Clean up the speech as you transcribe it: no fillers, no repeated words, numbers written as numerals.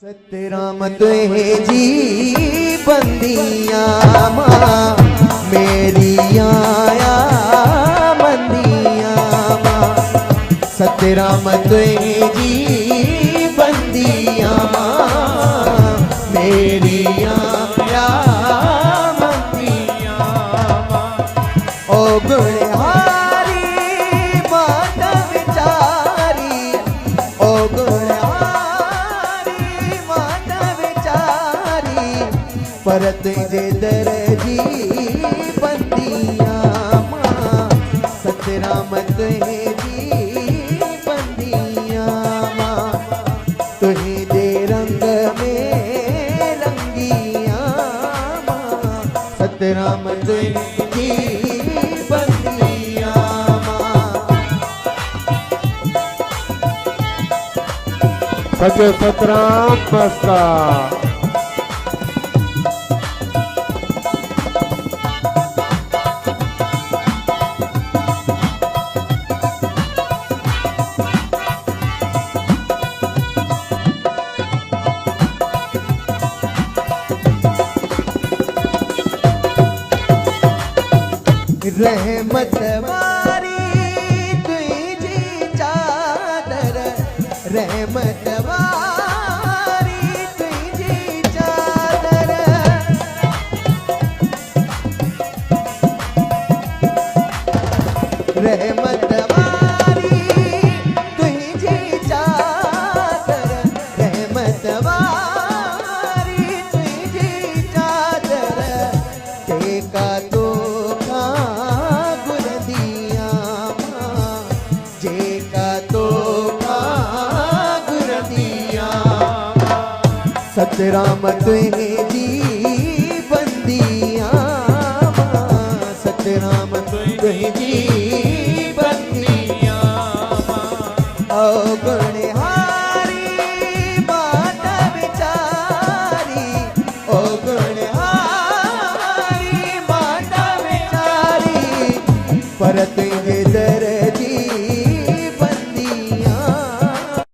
सतराम तुहे जी बंदिया माँ मेरी आया बंदिया माँ। सतराम तुहे जी बंदिया माँ मेरी आया बंदिया माँ। ओ गुणहारी माता विचारी, ओ परत जे दरजी बंदिया माँ। सतराम तुहे जी बंदिया माँ, तुहे जे रंग में रंगिया माँ। सतराम तुहे जी बंदिया माँ। सचे सतराम मस्ता रहमत वारी तुझी चादर, रहमत वारी तुझी चादर। रहमत वारी तुझी चादर, रहमत वारी तुझी चादर। टेका तो सतराम तुहे जी बंदिया माँ। सतराम तुहे जी बंदिया माँ।